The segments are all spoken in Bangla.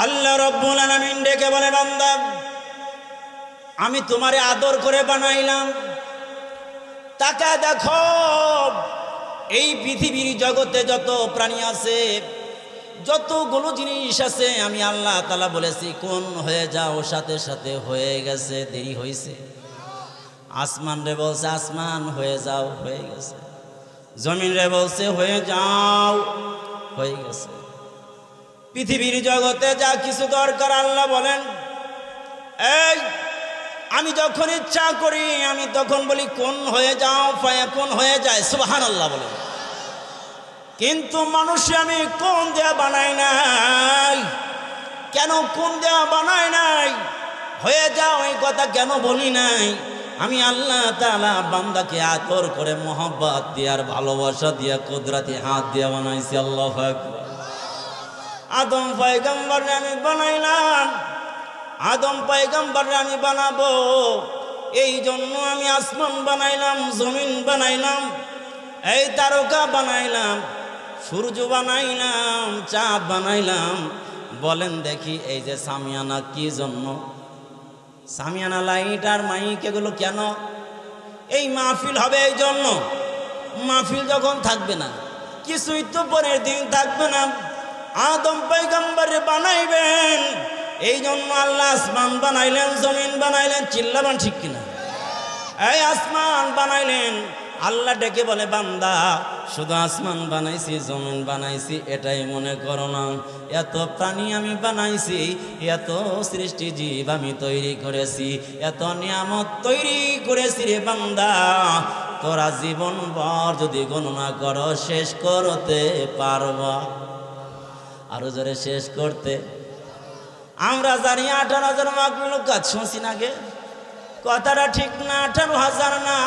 আল্লাহ রাব্বুল আলামিন ডেকে বলে, বান্দা আমি তোমারে আদর করে বানাইলাম, তাকা দেখো এই পৃথিবীর জগতে যত প্রাণী আছে, যতগুলো জিনিস আছে, আমি আল্লাহ তাআলা বলেছি কোন হয়ে যাও, সাথে সাথে হয়ে গেছে, দেরি হয়েছে। আসমান রে বলছে আসমান হয়ে যাও, হয়ে গেছে। জমিন রে বলছে হয়ে যাও, হয়ে গেছে। পৃথিবীর জগতে যা কিছু দরকার আল্লাহ বলেন, এই আমি যখন ইচ্ছা করি আমি তখন বলি কোন হয়ে যাও, ফায়াকুন হয়ে যায়। সুবহানাল্লাহ বলেন। কিন্তু মানুষ আমি কোন দেয়া বানাই নাই, কেন কোন দেয়া বানাই নাই, হয়ে যাও এই কথা কেন বলি নাই? আমি আল্লাহ তাআলা বান্দাকে আদর করে মোহাব্বত দিয়ে আর ভালোবাসা দিয়ে কুদরতি হাত দিয়ে বানাইছি। আল্লাহু আকবার। আদম পয়গম্বরকে আমি বানাইলাম, আদম পয়গম্বরকে আমি বানাবো, এই জন্য আমি আসমান বানাইলাম, জমিন বানাইলাম, এই তারকা বানাইলাম, সূর্য বানাইলাম, চাঁদ বানাইলাম। বলেন দেখি এই যে সামিয়ানা কি জন্য? সামিয়ানা লাইট আর মাইক এগুলো কেন? এই মাহফিল হবে এই জন্য। মাহফিল যখন থাকবে না, কিছুই তো পরের দিন থাকবে না, আদম পয়গম্বরে বানাইবেন, এই জন্য আল্লাহ আসমান বানাইলেন, জমিন বানাইলেন। চিল্লাবেন ঠিক কিনা? এই আসমান বানাইলেন, আল্লাহ ডেকে বলে বান্দা শুধু আসমান বানাইছি, জমিন বানাইছি এটাই মনে করো না, এত প্রাণী আমি বানাইছি, এত সৃষ্টি জীব আমি তৈরি করেছি, এত নিয়ামত তৈরি করেছি রে বান্দা, তোরা জীবন ভর যদি গণনা করো শেষ করতে পারবা? আরো জোরে শেষ করতে? আমরা জানি 18,000 মাগলুক কাজ শুনছি না গে, কথাটা ঠিক না? 18,000 না,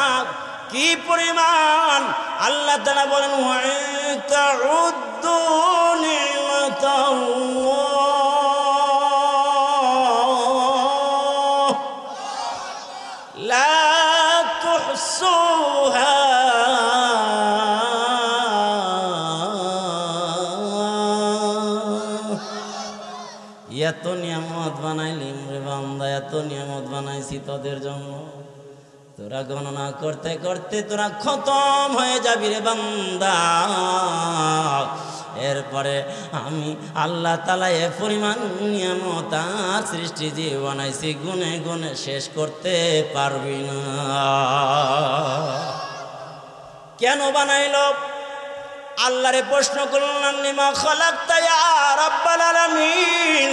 কি পরিমাণ! আল্লাহ তাআলা বলেন ওয়া তাউদ্দু নি'মাতাল্লাহ লা তুহসুহা এত নিয়ামত বানাইলিম রে বান্দা, এত নিয়ামত বানাইছি তোদের জন্য, তোরা গণনা করতে করতে তোরা খতম হয়ে যাবি রে বান্দা। এরপরে আমি আল্লাহ তাআলা এ পরিমাণ নিয়ামত আর সৃষ্টি যে বানাইছি গুনে গুনে শেষ করতে পারবি না। কেন বানাইলো? আল্লাহরে প্রশ্ন করলাম, লিমা খালাকতা ইয়া রাব্বাল আলামিন,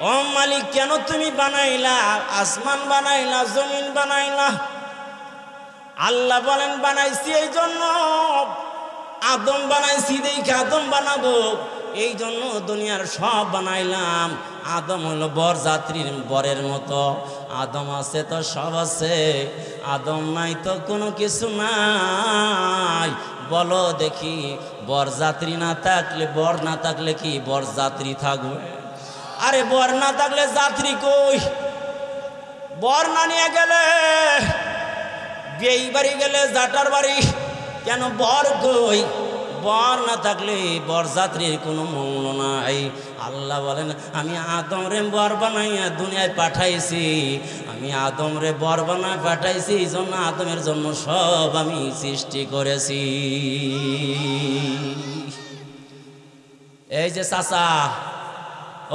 ও মালিক কেন তুমি বানাইলা, আসমান বানাইলা, জমিন বানাইলা? আল্লাহ বলেন বানাইছি এই জন্য, আদম বানাইছি দেখে আদম বানাবো, এই জন্য দুনিয়ার সব বানাইলাম। আদম হলো বরযাত্রীর বরের মতো, আদম আছে তো সব আছে, আদম নাই তো কোনো কিছু নাই। বলো দেখি বরযাত্রী না থাকলে, বর না থাকলে কি বরযাত্রী থাকবে? আরে বর না থাকলে যাত্রী কই? বর না নিয়ে গেলে, বিয়ে বাড়ি গেলে জাটার বাড়ি, কেন বর কই? বর না থাকলে বরযাত্রীর কোনো মূল্য নাই। আল্লাহ বলেন আমি আদম রে বর বানাইয়া দুনিয়ায় পাঠাইছি, আমি আদম রে বর বানায় পাঠাইছি, এই জন্য আদমের জন্য সব আমি সৃষ্টি করেছি। এই যে চাচা,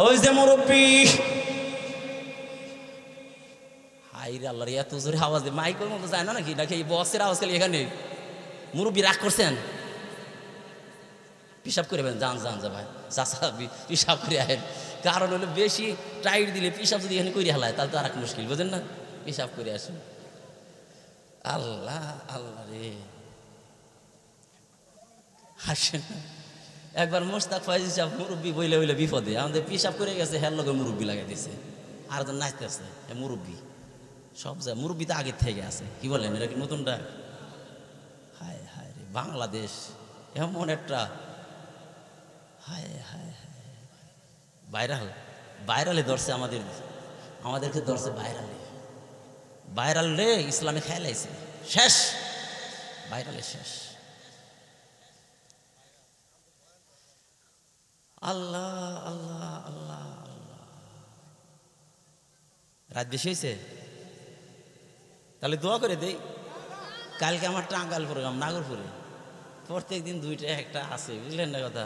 ওই যে মুরব্বী, হাইরে আল্লাহ রে এত জোরে আওয়াজ দিয়ে মাইকের মতো যায় না নাকি? নাকি এই বক্সের আওয়াজ খালি এখানে? মুরব্বী রাগ করছেন? পিসাব করবেন, যান যান যা ভাই, চাচা পিসাব করে আহেন। কারণ হলো বেশি টাইট দিলে পিসাব যদি এখানে করে হালায় তাহলে তো আর এক মুশকিল, বুঝেন না? পিসাব করে আসেন। আল্লাহ আল্লাহ রে, হাসেন। একবার মোস্তাক ফয়েজ সাহেব মুরব্বী বইলে বইলে বিপদে, আমাদের পিসাব করে গেছে, হের লগে মুরব্বী লাগাই দিয়েছে, আর তো নাচতেছে মুরব্বী। সব যায় মুরব্বী তো আগের থেকে আছে, কি বলেন? এটা কি নতুনটা? হায় হায় রে বাংলাদেশ এমন একটা, হায় হায় হায়, ভাইরাল ভাইরালে ধরছে আমাদেরকে ধরছে ভাইরালে। ভাইরাল রে ইসলামে খেলাইছে, শেষ ভাইরালে শেষ। আল্লাহ আল্লাহ আল্লাহ রাত বেশি হয়েছে? তাহলে দোয়া করে দেই। কালকে আমার টাঙ্গাইল প্রোগ্রাম নাগরপুরে, প্রত্যেক দিন দুইটা একটা আছে, বুঝলেন না কথা?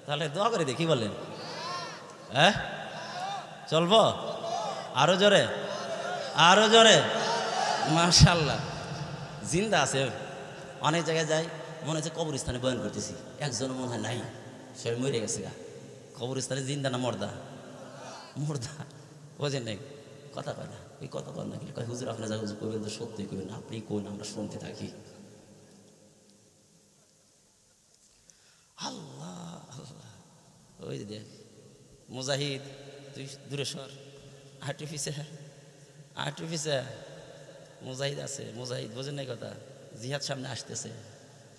তাহলে দোয়া করে দেখি, বলেন? হ্যাঁ, চলবো? আরো জোরে, আরো জোরে। মাশাআল্লাহ, জিন্দা আছে। অনেক জায়গায় যাই, মনে হচ্ছে কবরস্থানে বয়ান করতেছি, একজন মনে হয় নাই, সে মরে গেছে গা। কবরস্থানে জিন্দা না মর্দা? মর্দা, বোঝেন নাই? কথা কয় না, ওই কথা কয় না, কয় হুজুর আপনার যা হুজুর কইবেন তো সত্যি কইবেন, আপনি কইন, আমরা শুনতে থাকি। আল্লাহ আল্লাহ, ওই দেখ মুজাহিদ, তুই দূরে সর, আর্টিফিসে মুজাহিদ আছে, মুজাহিদ, বোঝেন নাই কথা? জিহাদ সামনে আসতেছে,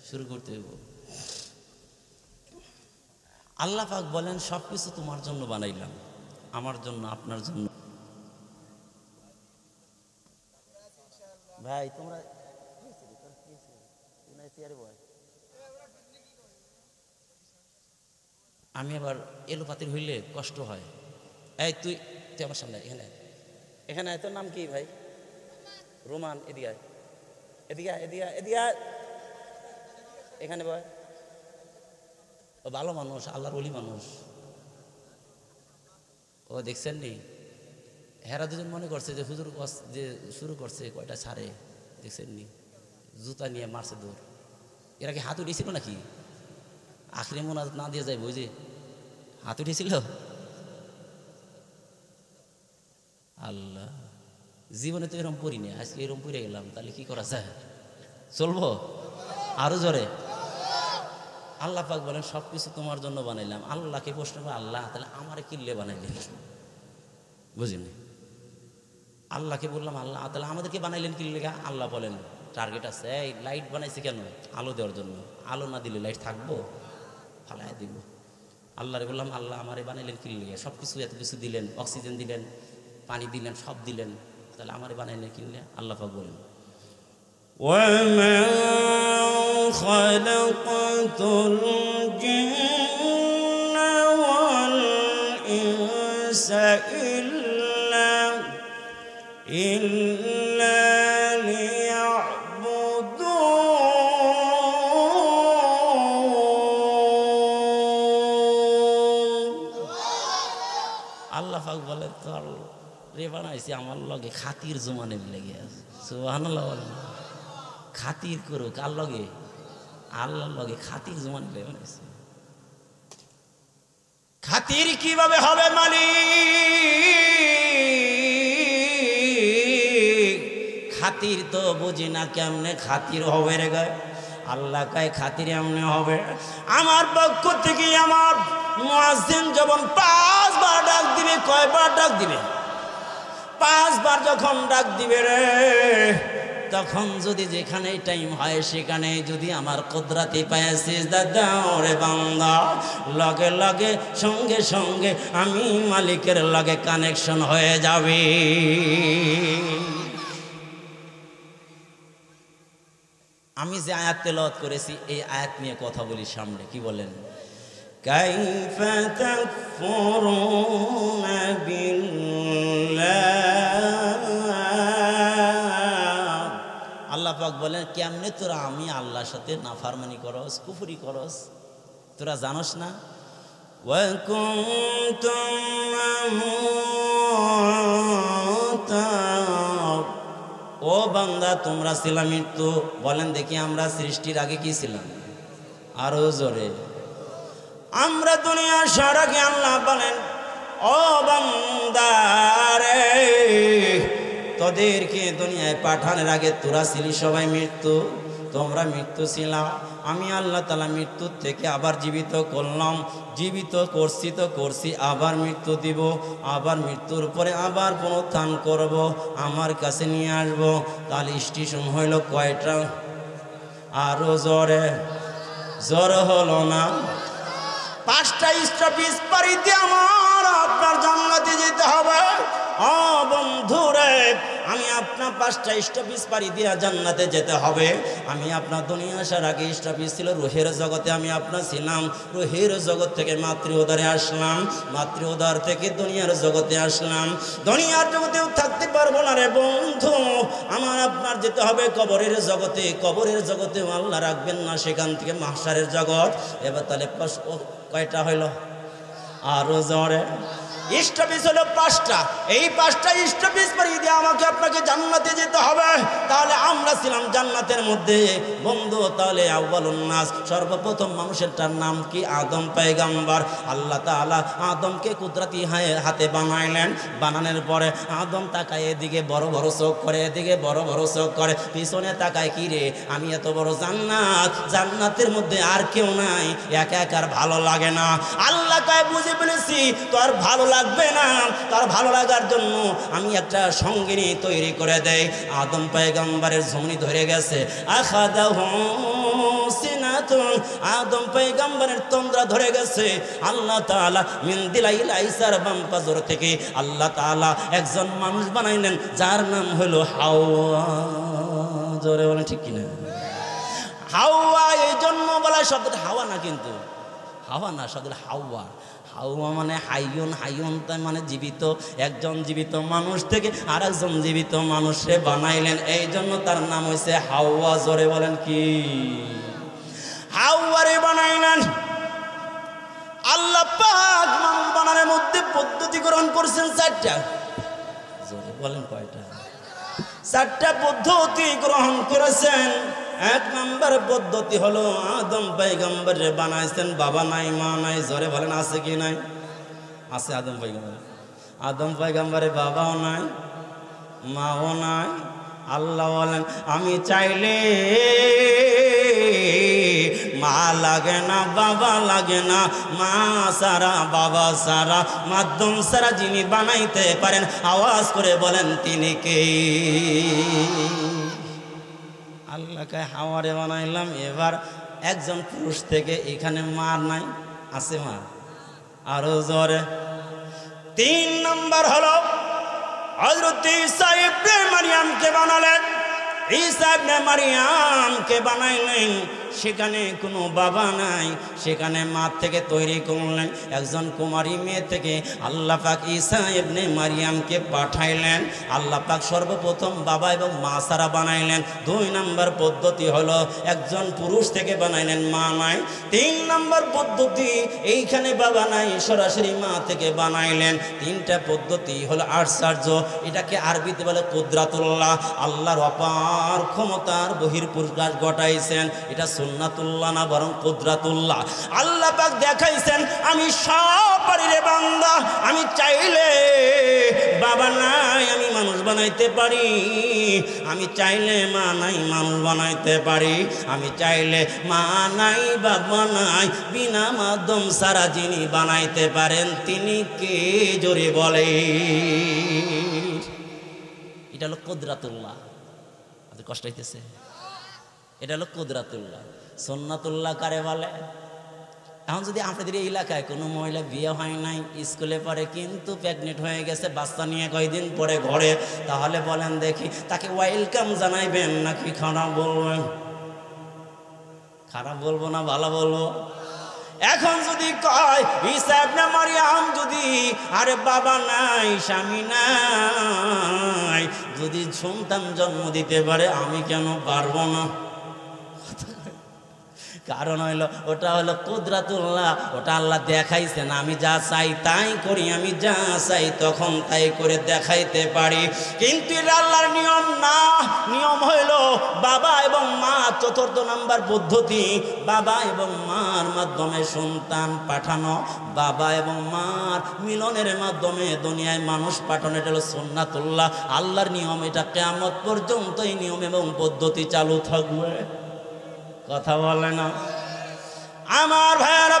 শুরু করতে হইব। আল্লাহ পাক বলেন সবকিছু তোমার জন্য বানাইলাম, আমার জন্য, আপনার জন্য। ভাই তোমরা আমি আবার এলোপাতির হইলে কষ্ট হয়। এই তুই তুই আমার সামনে, এখানে এখানে তোর নাম কি ভাই? রোমান, এদিকে এদিকে এদিকে এদিকে, এখানে বয়। ও ভালো মানুষ, আল্লাহর ওলি মানুষ। ও দেখছেন নি, হেরা দুজন মনে করছে যে হুজুর যে শুরু করছে কয়টা ছাড়ে, দেখছেন নি? জুতা নিয়ে মারছে দৌড়। এরা কি হাত উঠেছিল নাকি? আখরি মোনাজাত না দিয়ে যাইব, ওই যে হাত উঠেছিল। আল্লাহ, জীবনে তো এরকম পড়ি না, আজকে এরকম পড়ে গেলাম, তাহলে কি করা যায়? চলবো? আরো জোরে। আল্লাহ পাক বলেন সবকিছু তোমার জন্য বানাইলাম। আল্লাহকে প্রশ্ন করে, আল্লাহ তাহলে আমারে কিল্লে বানাইলেন? বুঝিনি। আল্লাহকে বললাম, আল্লাহ তাহলে আমাদেরকে বানাইলেন কি লেগা? আল্লাহ বলেন টার্গেট আছে, এই লাইট বানাইছে কেন? আলো দেওয়ার জন্য। আলো না দিলে লাইট থাকবো? ফালাই দিব। আল্লাহরে বললাম, আল্লাহ আমারে বানাইলেন কি লেগা? সব কিছু, এত কিছু দিলেন, অক্সিজেন দিলেন, পানি দিলেন, সব দিলেন, তাহলে আমারে বানাইলেন কি লেগা? আল্লাহ পাক বলেন, وَمَا خَلَقْتُ الْجِنَّ وَالْإِنسَ إِلَّا لِيَعْبُدُونَ। আল্লাহ পাক বলে, তোর রে বানাইছি আমার লগে খাতির জমানের লেগে আছে। সুবহানাল্লাহ বলেন। খাতির করো কার লগে? আল্লাহর লগে খাতির জমান বানাইছে। খাতির কিভাবে হবে মালিক? খাতির তো বুঝি না কেমনে খাতির হবে রে গায়। আল্লাহ কায় খাতির এমনি হবে, আমার পক্ষ থেকে আমার মুয়াজ্জিন যখন 5 বার ডাক দিবে, কয়বার ডাক দিবে? 5 বার যখন ডাক দিবে রে, তখন যদি যেখানে টাইম হয় সেখানে যদি আমার কুদরতি পায়ে সিজদা দাও রে বান্দা, লগে লগে সঙ্গে সঙ্গে আমি মালিকের লগে কানেকশন হয়ে যাবে। আমি যে আয়াত তেলাওয়াত করেছি এই আয়াত নিয়ে কথা বলি সামনে, কি বলেন? কাইফা তাকফুরুনা বিল্লাহ। আল্লাহ পাক বলেন, কেমনে তোরা আমি আল্লাহর সাথে নাফরমানি করস, কুফরি করস, তোরা জানোস না? ওয়া কুনতুম আমওয়াতা, ও বান্দা তোমরা ছিলা মৃত্যু। বলেন দেখি, আমরা সৃষ্টির আগে কি ছিলাম? আরো জোরে। আমরা দুনিয়া আসার আগে আল্লাহ বলেন, ও বান্দা রে, তোদেরকে দুনিয়ায় পাঠানোর আগে তোরা ছিলি সবাই মৃত্যু, তোমরা মৃত্যু ছিলা। আমি আল্লাহ তাআলা মৃত্যুর থেকে আবার জীবিত করলাম, জীবিত করছি তো করছি, আবার মৃত্যু দিব, আবার মৃত্যুর পরে আবার পুনরুত্থান করব, আমার কাছে নিয়ে আসবো। তাহলে স্টেশন হইল কয়টা? আরো জোরে। জোর হলো না? 5টা স্টপেজ পাড়ি দিয়ে আমার আপনার জান্নাতে যেতে হবে। ও বন্ধুরে, আমি আপনার 5টা স্টপেজ পাড়ি দিয়ে জান্নাতে যেতে হবে। আমি আপনার দুনিয়া আসার আগে স্টপেজ ছিল রুহের জগতে, আমি আপনার ছিলাম। রুহের জগৎ থেকে মাতৃউদরে আসলাম, মাতৃউদর থেকে দুনিয়ার জগতে আসলাম। দুনিয়ার জগতেও থাকতে পারবো না রে বন্ধু, আমার আপনার যেতে হবে কবরের জগতে। কবরের জগতেও আল্লাহ রাখবেন না, সেখান থেকে মাহশারের জগৎ। এবার তাহলে কয়টা হইল? আরো জোরে। স্টপেজ হলো 5টা। এই 5টা স্টপেজ পাড়ি দিয়ে আমাকে আপনাকে জান্নাতে যেতে হবে। তাহলে আমরা ছিলাম জান্নাতের মধ্যে বন্ধু। তাহলে আউয়ালুন নাস, সর্বপ্রথম মানুষেরটার নাম কি? আদম পয়গম্বর। আল্লাহ তাআলা আদমকে কুদরতি হাতে বানাইলেন। বানানোর পরে আদম তাকায় এদিকে বড় বড় চোখ করে, এদিকে বড় বড় চোখ করে, পিছনে তাকায়, কি রে আমি এত বড় জান্নাত, জান্নাতের মধ্যে আর কেউ নাই, একা একা আর ভালো লাগে না। আল্লাহ কয় বুঝে ফেলেছি তোর ভালো লাগবে না, তার ভালো লাগার জন্য আমি একটা সঙ্গিনী তৈরি করে দেই। আদম পয়গম্বরের ঝুমনি ধরে গেছে, আখাদাহু সিনাতুন, আদম পয়গম্বরের তন্দ্রা ধরে গেছে। আল্লাহ তাআলা মিন দিলাইল আইসার বাম পাজর থেকে আল্লাহ তাআলা একজন মানুষ বানাইলেন, যার নাম হলো হাওয়া। জোরে বলেন ঠিক কিনা? হাওয়া, এই জন্ম বলা শব্দটা হাওয়া না, কিন্তু হাওয়া না, শব্দটা হাওয়া। হাওয়া মানে হাইয়ুন, হাইয়ুন তাই মানে জীবিত। একজন জীবিত মানুষ থেকে আর একজন জীবিত মানুষে বানাইলেন, এই জন্য তার নাম হয়েছে হাওয়া। জোরে বলেন কি? হাওয়ারে বানাইলেন আল্লাহ পাক। মানুষ বানানোর মধ্যে পদ্ধতি গ্রহণ করছেন 4টা। জোরে বলেন কয়টা? 4টা পদ্ধতি গ্রহণ করেছেন। 1 নম্বর পদ্ধতি হলো আদম পয়গম্বরে বানাইছেন, বাবা নাই মা নাই। জোরে বলেন আছে কি নাই? আছে। আদম পয়গম্বর, আদম পয়গম্বরে বাবাও নাই মাও নাই। আল্লাহ বলেন আমি চাইলে মা লাগে না, বাবা লাগে না, মা সারা বাবা সারা মাধ্যম সারা যিনি বানাইতে পারেন, আওয়াজ করে বলেন তিনি কে? আল্লাহকে হাওয়ারে বানাইলাম। এবার একজন পুরুষ থেকে এখানে মা নাই, আছে মা? আরো জোরে। 3 নম্বর হলো হযরত ঈসা ইবনে মারইয়ামকে বানালেন। ঈসা ইবনে মারইয়ামকে বানাইলেন, সেখানে কোনো বাবা নাই, সেখানে মা থেকে তৈরি করলেন একজন কুমারী মেয়ে থেকে। আল্লাহ পাক ঈসা ইবনে মারইয়ামকে পাঠাইলেন। আল্লাহ পাক সর্বপ্রথম বাবা এবং মা সারা বানাইলেন। 2 নম্বর পদ্ধতি হলো একজন পুরুষ থেকে বানাইলেন, মা নাই। 3 নম্বর পদ্ধতি এইখানে বাবা নাই, সরাসরি মা থেকে বানাইলেন। 3টা পদ্ধতি হলো আশ্চর্য। এটাকে আরবিতে বলে কুদরাতুল্লাহ। আল্লাহর অপার ক্ষমতার বহির্প্রকাশ ঘটাইছেন। এটা সুন্নাতুল্লাহ না, বরং কুদরাতুল্লাহ। আল্লাহ পাক দেখাইছেন আমি সব পারি রে বান্দা। আমি চাইলে বাবা নাই আমি মানুষ বানাইতে পারি, আমি চাইলে মা নাই মানুষ বানাইতে পারি, আমি চাইলে মা নাই বাবা নাই বিনা মাধ্যম সারা যিনি বানাইতে পারেন তিনি কে? জোরে বলে। এটা হলো কুদরাতুল্লাহ। আপনাদের কষ্ট হইতেছে? এটা হলো কুদরাতুল্লাহ। সুন্নাতুল্লাহ কারে বলে? এখন যদি আপনাদের এই এলাকায় কোনো মহিলা বিয়ে হয় নাই, স্কুলে পড়ে, কিন্তু প্রেগনেন্ট হয়ে গেছে, বাচ্চা নিয়ে কয়েকদিন পরে ঘরে, তাহলে বলেন দেখি তাকে ওয়েলকাম জানাইবেন নাকি খারাপ বলবেন? খারাপ বলবো না ভালো বলবো? এখন যদি কয় ঈসা ইবনে মারইয়াম যদি আরে বাবা নাই স্বামী নাই যদি সন্তান জন্ম দিতে পারে, আমি কেন পারবো না? কারণ হইল ওটা হলো কুদরাতুল্লাহ। ওটা আল্লাহ দেখাইছেন আমি যা চাই তাই করি, আমি যা চাই তখন তাই করে দেখাইতে পারি। কিন্তু এটা আল্লাহর নিয়ম না। নিয়ম হইল বাবা এবং মা। 4র্থ নম্বর পদ্ধতি বাবা এবং মার মাধ্যমে সন্তান পাঠানো, বাবা এবং মার মিলনের মাধ্যমে দুনিয়ায় মানুষ পাঠানো। এটা হলো সুন্নাতুল্লাহ, আল্লাহর নিয়ম। এটা কিয়ামত পর্যন্ত এই নিয়ম এবং পদ্ধতি চালু থাকবে। কথা বলে না আমার ভাইয়ারা।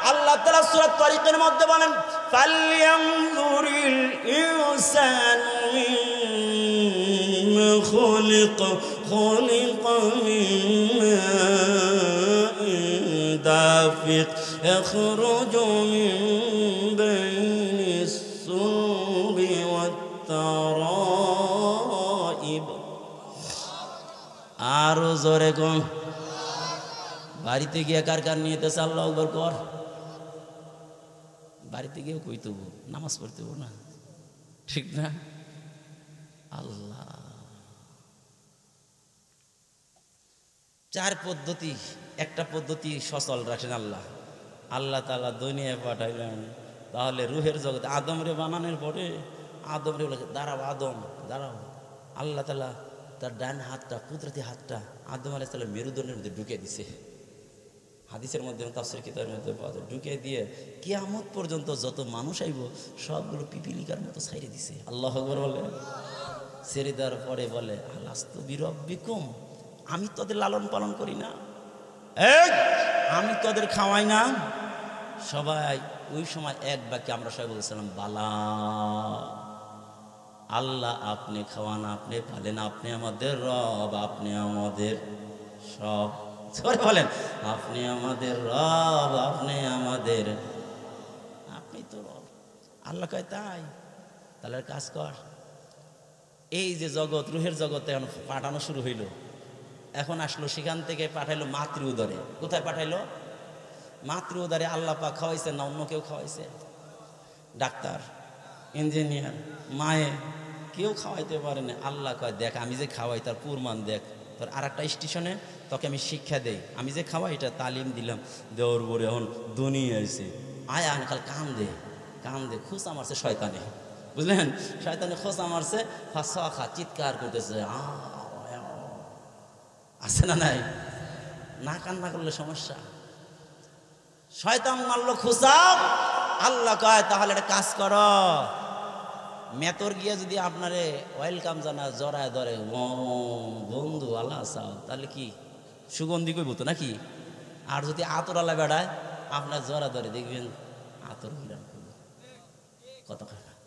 আল্লাহ তাআলা সূরা তারিকের মধ্যে বলেন ফালইয়ানজুরিল ইনসানু মিম্মা খুলিকা মিন মাইন দাফিক ইয়াখরুজু মিন বাইনিস সুলবি ওয়াত তারাইব জোরে কোন বাড়িতে গিয়ে কার কার নিয়েতেছে আল্লাহু আকবার কর, বাড়িতে গিয়েও কই তবু নামাজ পড়তে না, ঠিক না? আল্লাহ চার পদ্ধতি, একটা পদ্ধতি সচল রাখেন আল্লাহ। আল্লাহ তাআলা দুনিয়ায় পাঠাইলেন, তাহলে রুহের জগতে আদমরে বানানোর পরে আদমরে বলে দাঁড়াও আদম দাঁড়াও, আল্লাহ তাআলা তার ডান হাতটা কুদরতি হাতটা আদম আলাইহিস সালাম মেরুদণ্ডের মধ্যে ঢুকে দিছে। হাদিসের মধ্যে তাফসীর কিতাবের মধ্যে পাওয়া যায়। ঢুকে দিয়ে কিয়ামত পর্যন্ত যত মানুষ আইব সবগুলো পিপিলিকার মতো ছাইরে দিছে। আল্লাহু আকবার বলে। ছেড়ে দেওয়ার পরে বলে আলাস্তু বিরব্বিকুম, আমি তোদের লালন পালন করি না, আমি তোদের খাওয়াই না? সবাই ওই সময় এক বাক্যে আমরা সবাই বলেছিলাম বালা, আল্লাহ আপনি খাওয়ান, আপনি পালেন, আপনি আমাদের রব, আপনি আমাদের সব। বলেন আপনি আমাদের রব, আপনি আমাদের, আপনি তো রব। আল্লাহ কয় তাই, তাহলে কাজ কর। এই যে জগৎ, রুহের জগতে এখন পাঠানো শুরু হইল, এখন আসলো সেখান থেকে পাঠাইলো মাতৃ উদরে। কোথায় পাঠাইলো? মাতৃ উদরে। আল্লাহ পাক খাওয়াইছে না অন্য কেউ খাওয়াইছে? ডাক্তার, ইঞ্জিনিয়ার, মায়ে কেউ খাওয়াইতে পারে না। আল্লাহ কয় দেখ আমি যে খাওয়াই তার প্রমাণ দেখ, তোর আর একটা স্টেশনে তোকে আমি শিক্ষা দেই, আমি যে খাওয়াই এটা তালিম দিলাম, দেওয়ার পরে এখন দুনিয়া আছে আয়া কাল কাম দে খুশা মারছে শয়তানে, বুঝলেন? শয়তানে খোঁচা মারছে, খা চিৎকার করতেছে, আছে না নাই? না কান্না করলে সমস্যা। শয়তান মারলো খোঁচা, আল্লাহ কয় তাহলে একটা কাজ করো, মেতর গিয়ে যদি আপনারে ওয়েলকাম জানা জড়ায় ধরে বন্ধু আল্লাহ চাও, তাহলে কি সুগন্ধি কইব তো নাকি? আর যদি আতর আল্লাহ বেড়ায় আপনার জড়া ধরে দেখবেন আতর হিরান করবো কত খারাপ।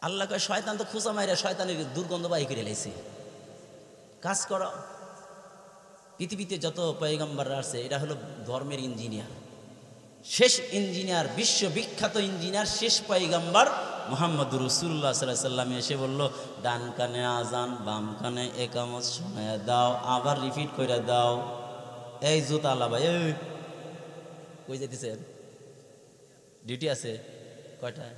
আল্লাহ কয় শয়তান তো খুঁচা মাইরা শয়তানের দুর্গন্ধ বাহি করে লাইছে। কাজ করো। পৃথিবীতে যত পয়গম্বররা আছে এটা হলো ধর্মের ইঞ্জিনিয়ার, শেষ ইঞ্জিনিয়ার, বিশ্ববিখ্যাত ইঞ্জিনিয়ার, শেষ পয়গম্বর মুহাম্মদুর রাসূলুল্লাহ সাল্লাল্লাহু আলাইহি ওয়াসাল্লাম এসে বলল ডান কানে আজান বাম কানে একামত শোনায় দাও, আবার রিপিট করে দাও। এই জুতা আলা ভাই, কই যাইতেছেন? ডিউটি আছে কয়টায়?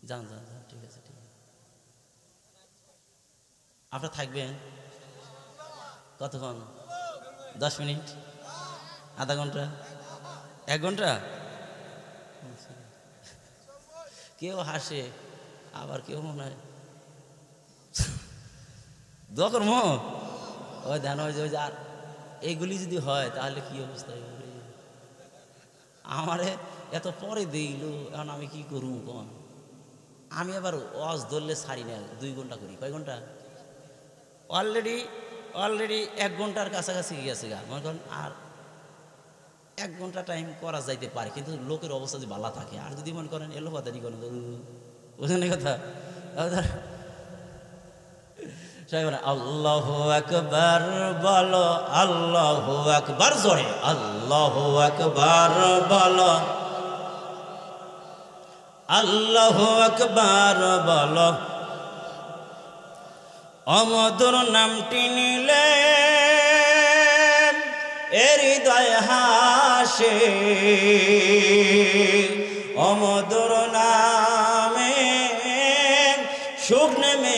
যান যান যান, ঠিক আছে ঠিক আছে। আপনার থাকবেন কতক্ষণ? 10 মিনিট, আধা ঘন্টা, 1 ঘন্টা? কেউ হাসে আবার কেউ মনে হয় দোয়া করবো। ওই ধ্যান ওই যে আর এইগুলি যদি হয় তাহলে কি অবস্থা? আমারে এত পরে দিল, এখন আমি কি করবো কোন? আমি আবার ওয়াজ ধরলে ছাড়ি না, 2 ঘন্টা করি। কয় ঘন্টা? অলরেডি 1 ঘন্টার কাছাকাছি গিয়েছে গা। মনে করেন আর 1 ঘন্টা টাইম করা যাইতে পারে, কিন্তু লোকের অবস্থা যদি ভালো থাকে। আর যদি মনে করেন এলো পাতারি করেন, বুঝলেন কথা? সবাই বলে আল্লাহু আকবার বলো, আল্লাহু আকবার জোরে, আল্লাহু আকবার বলো, আল্লাহু আকবার বলো। অমধুর নামটি নিলে হৃদয় হাসে, অমধুর নামে সুখ নেমে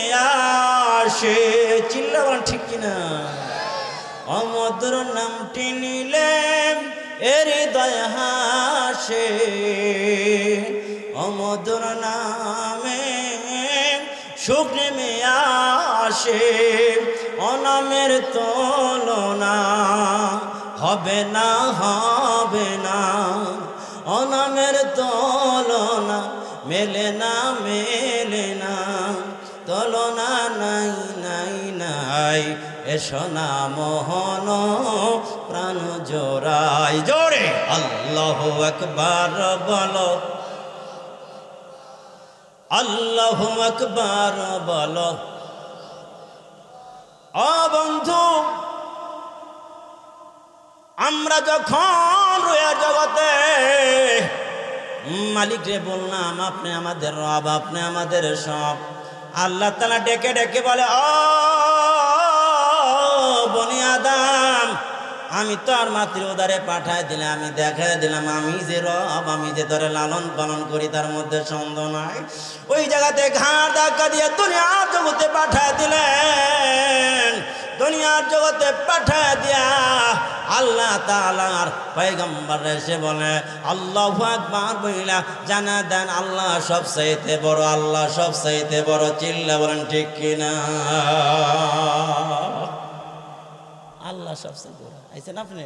আসে। চিল্লা বলেন ঠিক কিনা? অমধুর নামটি নিলে হৃদয় হাসে, অমধুর নামে সুখ নেমে আসে। অনামের তুলনা হবে না, হবে না, অনামের তুলনা মেলে না, মেলে না, তুলনা নাই নাই নাই। এসো না মোহন প্রাণ জোড়াই, জোরে আল্লাহু আকবার বলো, আল্লাহু আকবার বলো। ও বন্ধু, আমরা যখন রুহের জগতে মালিক রে বললাম আপনি আমাদের রব, আপনি আমাদের সব, আল্লাহ তাআলা ডেকে ডেকে বলে, ও বনি আদম, আমি তোর মাতৃ উদারে পাঠায় দিলাম, আমি দেখায় দিলাম আমি যে রব, আমি যে তোরে লালন পালন করি, তার মধ্যে সন্দেহ নাই। ওই জায়গাতে ঘাড় ধাক্কা দিয়ে দুনিয়ার জগতে পাঠায় দিলেন। দুনিয়ার জগতে পাঠায় দিয়া আল্লাহ তাআলার পয়গম্বর এসে বলে আল্লাহু আকবার বইলা জানা দেন আল্লাহ সবচাইতে বড়, আল্লাহ সবচাইতে বড়। চিল্লা বলেন ঠিক কিনা? আল্লাহ সবচেয়ে বড়। আইছেন আপনি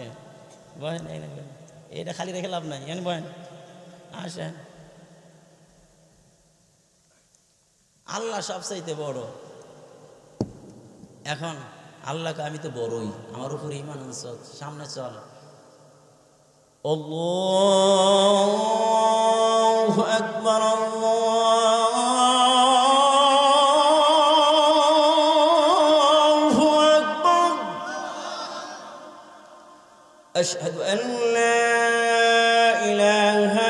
বহেন, এই নেবেন, এইটা খালি রেখে লাভ নাই, এনে বহেন, আসেন। আল্লাহ সবচাইতে বড়। এখন আল্লাহকে আমি তো বড়ই, আমার উপর ঈমান আনছ, সামনে চল। আল্লাহু আকবার, আল্লাহু আকবার, আশহাদু আন লা ইলাহা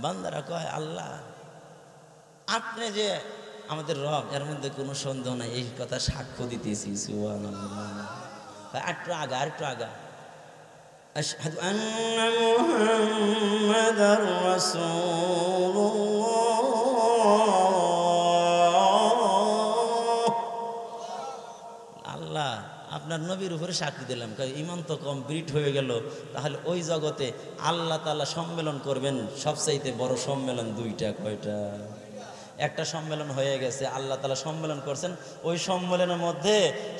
বান্দারা কয় আল্লাহ আপনি যে আমাদের রব, এর মধ্যে কোনো সন্দেহ নাই, এই কথা সাক্ষ্য দিতেছি। সুবহানাল্লাহ। আরেকটু আগা, আরেকটু আগা। আশহাদু আন্না মুহাম্মাদার রাসূলুল্লাহ। আল্লাহ আপনার নবীর উপরে সাক্ষী দিলাম। ইমান তো কমপ্লিট হয়ে গেল, তাহলে ওই জগতে আল্লাহ তাআলা সম্মেলন করবেন, সবচাইতে বড় সম্মেলন দুইটা। কয়টা? একটা সম্মেলন হয়ে গেছে, আল্লাহ তাআলা সম্মেলন করছেন। ওই সম্মেলনের মধ্যে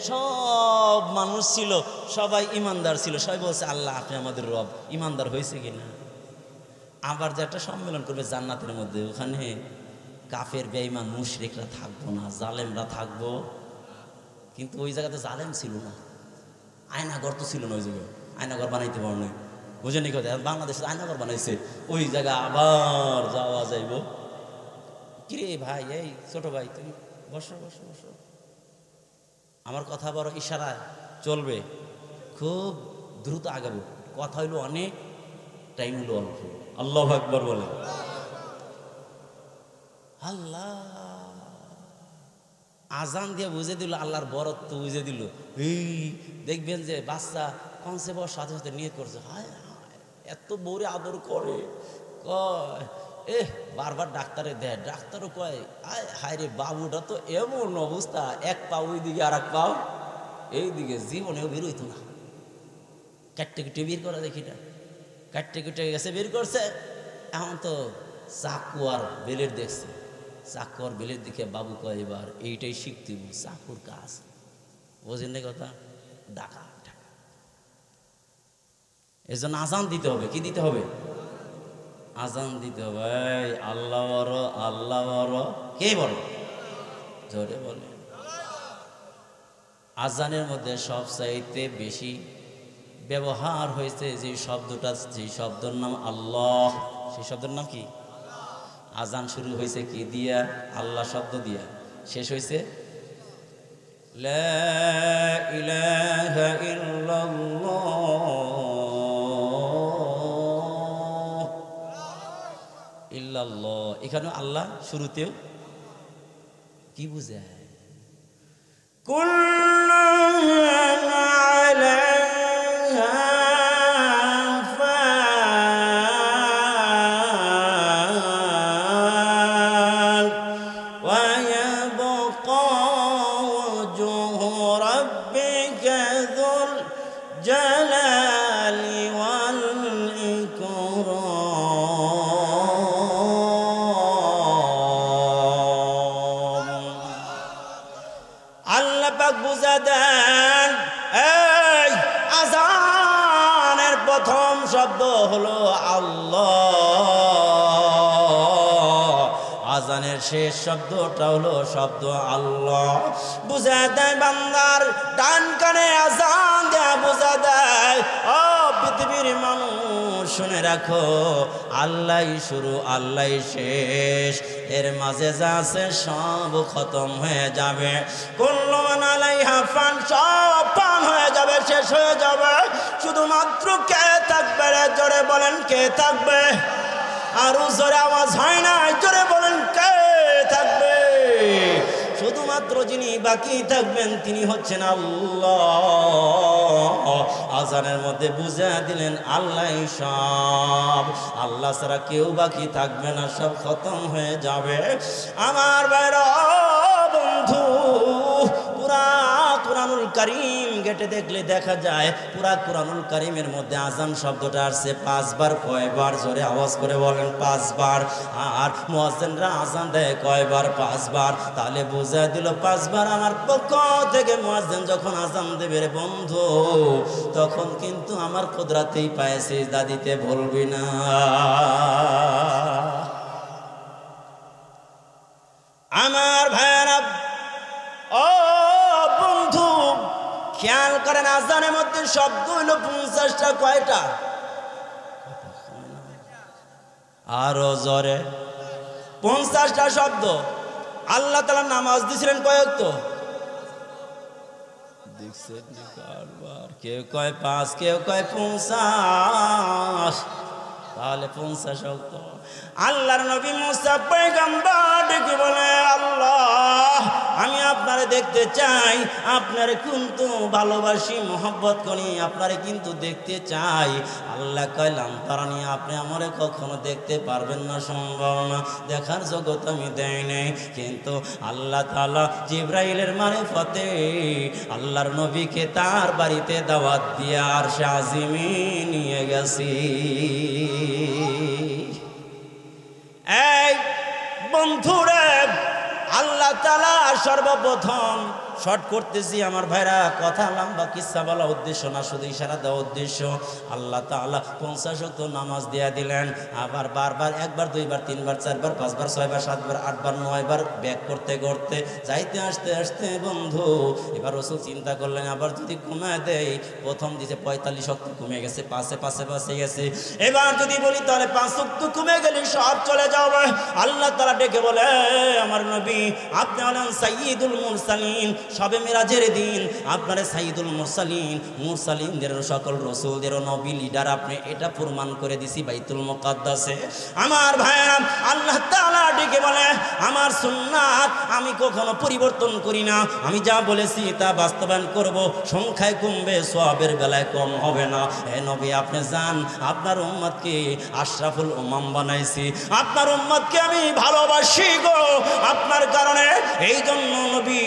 সব মানুষ ছিল, সবাই ইমানদার ছিল, সবাই বলছে আল্লাহ আপনি আমাদের রব। ইমানদার হয়েছে কিনা? আবার যে একটা সম্মেলন করবে জান্নাতের মধ্যে, ওখানে কাফের বেঈমান মুশরিকরা থাকবো না, জালেমরা থাকবো। কিন্তু ওই জায়গাতে জালেম ছিল না, আয়নাঘর তো ছিল না, ওই জায়গায় আয়নাঘর বানাইতে পারো না। বুঝেনি কথা? বাংলাদেশে আয়নাঘর বানাইছে, ওই জায়গা আবার যাওয়া যাইব। কিরে ভাই, এই ছোট ভাই তুমি বসো বসো বসো, আমার কথা বড় ইশারায় চলবে, খুব দ্রুত আগাবো। কথা হইলো অনেক, টাইম হইলো অল্প। আল্লাহু আকবার বলে। আল্লাহ আজান দিয়ে বুঝে দিল, আল্লাহর বরত্ব বুঝে দিল। এই দেখবেন যে বাচ্চা কনসেপ্ট হওয়ার সাথে সাথে নিয়ে করছে, হায় হায় এত বউরে আদর করে, কয় এ বারবার ডাক্তারে দেয়, ডাক্তারও কয় আয় হায় রে বাবুটা তো এমন অবস্থা, এক পা ওই দিকে আর এক পাও এইদিকে, জীবনেও বেরোইতো না। কাটতে কুটে বের করা দেখি না, কাটতে কুটে গেছে বের করছে। এখন তো চাকু আর বেলের দেখছে, চাকু আর বেলের দিকে বাবু কয় এবার এইটাই শিখতে চাকুর কাজ। বোঝেন না কথা? ডাকা ডাকা। এই জন্য আজান দিতে হবে। কি দিতে হবে? আজান দিতে হবে। আল্লাহ বড়, আল্লাহ বড়। কে বড়? জোরে বলে। আজানের মধ্যে সবচাইতে বেশি ব্যবহার হয়েছে যে শব্দটা, যে শব্দের নাম আল্লাহ, সেই শব্দের নাম কি? আজান শুরু হয়েছে কি দিয়া? আল্লাহ শব্দ দিয়া। শেষ হয়েছে লা ইলাহা ইল্লাল্লাহ, ইল্লাল্লাহ। এখানে আল্লাহ শুরুতেও কি বুঝায়? কুল্লু আলাইহা ফান ওয়া ইয়াবকা ওয়াজহু রাব্বিকা যুল জালালি ওয়াল বুঝা দেন। এই আজানের প্রথম শব্দ হলো আল্লাহ, আজানের শেষ শব্দটা হলো শব্দ আল্লাহ। বুঝা দেয় বান্দার ডান কানে আজান দেয়া বুঝা দেয় ও পৃথিবীর মানুষ, শুনে রাখো, আল্লাহই শুরু আল্লাহই শেষ, এর মাঝে যা আছে সব খতম হয়ে যাবে। কুল্লু মান আলাইহা ফান, সব পান হয়ে যাবে, শেষ হয়ে যাবে। শুধুমাত্র কে থাকবে রে? জোরে বলেন কে থাকবে? আরো জোরে আওয়াজ হয় না, জোরে বলেন কে থাকবে? শুধুমাত্র যিনি বাকি থাকবেন তিনি হচ্ছেন আল্লাহ। আজানের মধ্যে বুঝা দিলেন আল্লাহ সব, আল্লাহ ছাড়া কেউ বাকি থাকবে না, সব খতম হয়ে যাবে। আমার ভাইরা বন্ধু, পুরা কুরআনুল কারীম ঘেটে দেখলে দেখা যায়, পুরা কুরআনুল কারীমের মধ্যে আজান শব্দটা আসছে 5 বার। কয়বার? জোরে আওয়াজ করে বলেন 5 বার। আর মুয়াজ্জিনরা আজান দেয় কয়বার? 5 বার। তাহলে বোঝা দিল 5 বার আমার পক্ষ থেকে মুয়াজ্জিন যখন আজান দেবে রে বন্ধু, তখন কিন্তু আমার কুদরতেই পায়ে সিজদা দিতে ভুলবি না। আমার ভাইরা ও বন্ধু, খেয়াল করেন আজানের মধ্যে শব্দ হইল 50টা। কয়টা? আরো জোরে 50টা শব্দ। আল্লাহ তাআলা নামাজ দিছিলেন কয়েক? তো দেখছেন কারবার, কেউ কয় 5, কেউ কয় 50। তাহলে 50 শব্দ। আল্লাহর নবী মুসা পয়গম্বর ডেকে বলে, আল্লাহ আমি আপনারে দেখতে চাই, আপনারে কিন্তু ভালোবাসি, মহব্বত করি, আপনারে কিন্তু দেখতে চাই। আল্লাহ কইলাম তারানি, আপনি আমারে কখনো দেখতে পারবেন না, সম্ভব না, দেখার জগৎ আমি দেই নাই। কিন্তু আল্লাহ তাআলা জিবরাইলের মারফতে আল্লাহর নবীকে তার বাড়িতে দাওয়াত দিয়ে আরশে আজিমে নিয়ে গেছি। এই বন্ধুরে, আল্লাহ তাআলা সর্বপ্রথম শর্ট করতেছি আমার ভাইরা, কথা লম্বা কিসসা বলা উদ্দেশ্য না, শুধু ইশারা দেওয়া উদ্দেশ্য। আল্লাহ তাআলা 50 ওয়াক্ত নামাজ দিয়া দিলেন। আবার বারবার, 1 বার 2 বার 3 বার 4 বার 5 বার 6 বার 7 বার 8 বার 9 বার ব্যাক করতে করতে যাইতে আসতে আসতে বন্ধু এবার রাসূল চিন্তা করলেন, আবার যদি কমায় দেই, প্রথম দিতে 45 ওয়াক্ত কমে গেছে, পাঁচে গেছে, এবার যদি বলি তাহলে 5 ওয়াক্ত কমে গেলে সব চলে যাবে। আল্লাহ তাআলা ডেকে বলে, আমার নবী আপনি হলেন সাইয়্যিদুল মুরসালিন, সবে মেরাজের দিন আপনারা সাইয়্যিদুল মুরসালিন, মুরসালিনদের সকল রাসূলদের নবী লিডার, আপনি এটা প্রমাণ করে দিছি বাইতুল মুকাদ্দাসে। আমার ভাইরা, আল্লাহ তাআলা ডেকে বলে, আমার সুন্নাত আমি কখনো পরিবর্তন করি না, আমি যা বলেছি তা বাস্তবায়ন করব, সংখ্যায় কমবে, সওয়াবের বেলায় কম হবে না। হে নবী আপনি যান, আপনার উম্মতকে আশরাফুল উম্মাম বানাইছি, আপনার উম্মতকে আমি ভালোবাসি গো আপনার কারণে। এই জন্য নবী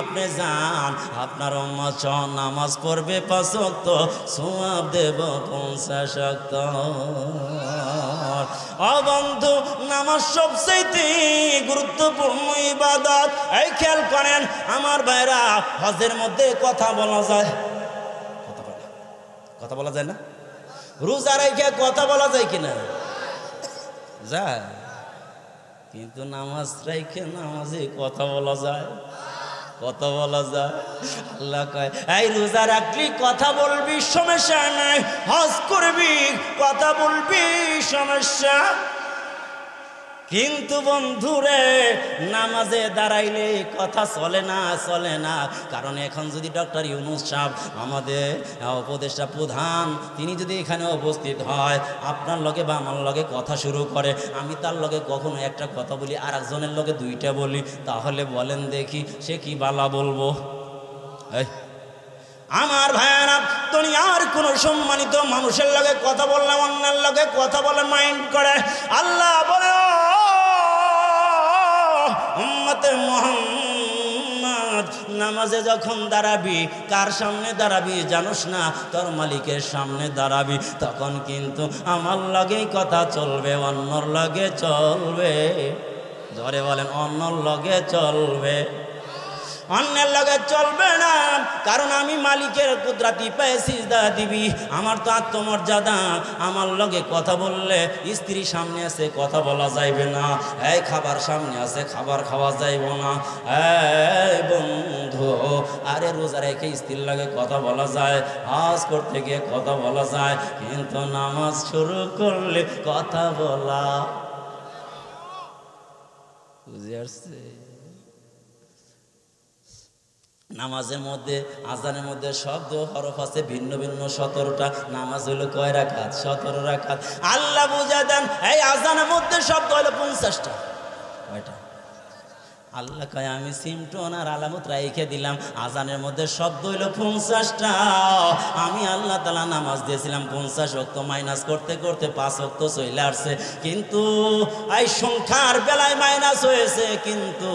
আপনি যান, আপনার উম্মত নামাজ পড়বে 5 ওয়াক্ত, সওয়াব দেব 50 ওয়াক্ত। ও বন্ধু, নামাজ সবচেয়ে গুরুত্বপূর্ণ ইবাদত। এই খেয়াল করেন আমার ভাইরা, হজের মধ্যে কথা বলা যায়, কথা বলা যায় না? রোজা রেখে কথা বলা যায় কিনা? যায়। কিন্তু নামাজ রেখে নামাজে কথা বলা যায়, কথা বলা যায়। আল্লাহ কয়, এই রোজা রাখলি কথা বলবি, সমস্যা নাই, হজ করবি কথা বলবি, সমস্যা। কিন্তু বন্ধুরে, নামাজে দাঁড়াইলে কথা চলে না। কারণ এখন যদি ডক্টর ইউনূস সাহেব, আমাদের উপদেষ্টা প্রধান, তিনি যদি এখানে উপস্থিত হয়, আপনার লগে বা আমার লগে কথা শুরু করে, আমি তার লগে কখনো একটা কথা বলি, আর একজনের লগে 2টা বলি, তাহলে বলেন দেখি সে কি বালা বলবো? আমার ভাইয়েরা, দুনিয়ার কোন সম্মানিত মানুষের লগে কথা বললে অন্যের লগে কথা বলে মাইন্ড করে। আল্লাহ বলে, উম্মতে মুহাম্মদ নামাজে যখন দাঁড়াবি, কার সামনে দাঁড়াবি জানোস না? তোর মালিকের সামনে দাঁড়াবি, তখন কিন্তু আমার লগেই কথা চলবে, অন্যর লগে চলবে। ধরে বলেন অন্যর লগে চলবে। অন্যের লগে চলবে না, কারণ আমি মালিকের কুদরতি পায়ে সিজদা দিবি। আমার তো আত্মমর্যাদা, আমার লগে কথা বললে স্ত্রী সামনে আছে কথা বলা যাইবে না, এই খাবার সামনে আছে খাবার খাওয়া যাইব না। এই বন্ধু, আরে রোজা রেখে স্ত্রীর লগে কথা বলা যায়, হজ করতে গিয়ে কথা বলা যায়, কিন্তু নামাজ শুরু করলে কথা বলা বুঝে আসছে? নামাজের মধ্যে আজানের মধ্যে শব্দ হরফ আছে ভিন্ন ভিন্ন 17টা। নামাজ হলো কয় রাকাত? 17 রাকাত। আল্লাহ বুঝা দেন এই আজানের মধ্যে শব্দ হলো 50টা। কয়টা? আল্লাহ কয় আমি সিমটন আর আলামত রাইখে দিলাম, আজানের মধ্যে শব্দ হইল 50টা। আমি আল্লাহ তাআলা নামাজ দিয়েছিলাম 50 ওয়াক্ত, মাইনাস করতে করতে 5 ওয়াক্ত চলে আসছে, কিন্তু এই সংখ্যার বেলায় মাইনাস হয়েছে, কিন্তু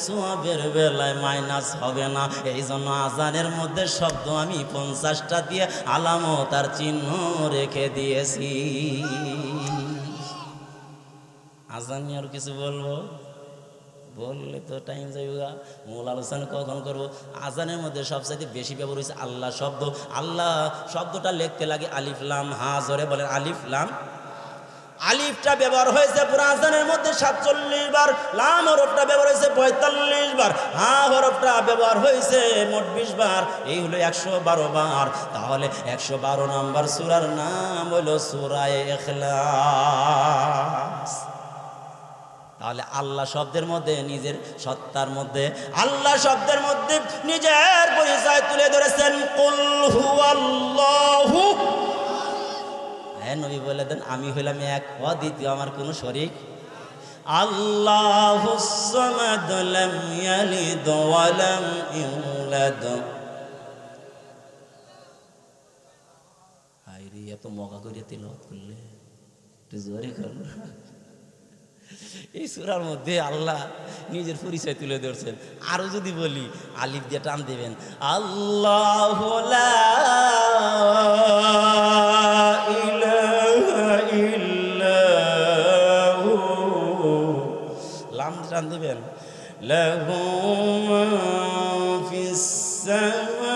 সওয়াবের বেলায় মাইনাস হবে না। এই জন্য আজানের মধ্যে শব্দ আমি 50টা দিয়ে আলামত আর চিহ্ন রেখে দিয়েছি। আজান নিয়ে আর কিছু বলবো? বললে তো টাইম যাইবা। মূল আলোচনা কখন করবো? আজানের মধ্যে সবচাইতে বেশি ব্যবহার হয়েছে আল্লাহ শব্দ। আল্লাহ শব্দটা লিখতে লাগে আলিফ লাম হা। জোরে বলেন আলিফ লাম। আলিফটা ব্যবহার হয়েছে পুরো আজানের মধ্যে 47 বার, লাম হরফটা ব্যবহার হয়েছে 45 বার, হা হরফটা ব্যবহার হয়েছে মোট 20 বার। এই হলো 112 বার। তাহলে 112 নম্বর সূরার নাম হলো সূরা ইখলাস। তাহলে আল্লাহ শব্দের মধ্যে নিজের সত্তার মধ্যে, আল্লাহ শব্দের মধ্যে নিজের পরিচয় তুলে ধরেছেন, কুল হুয়াল্লাহু। হ্যাঁ নবী বলে দেন আমি হইলাম এক, অদ্বিতীয়, আমার কোনো শরীক। আল্লাহুস সামাদ লাম ইয়ালিদ ওয়া লাম ইউলাদ। হায়রে এত মগা করে তিলাওয়াত করলে একটু জোরে করো। এই সূরার মধ্যে আল্লাহ নিজের পরিচয় তুলে ধরছেন। আরো যদি বলি আলিফ দিয়ে টান দেবেন, আল্লাহু লা ইলাহা ইল্লাহু। লাম টান দেবেন, লাহু মা ফিস সামা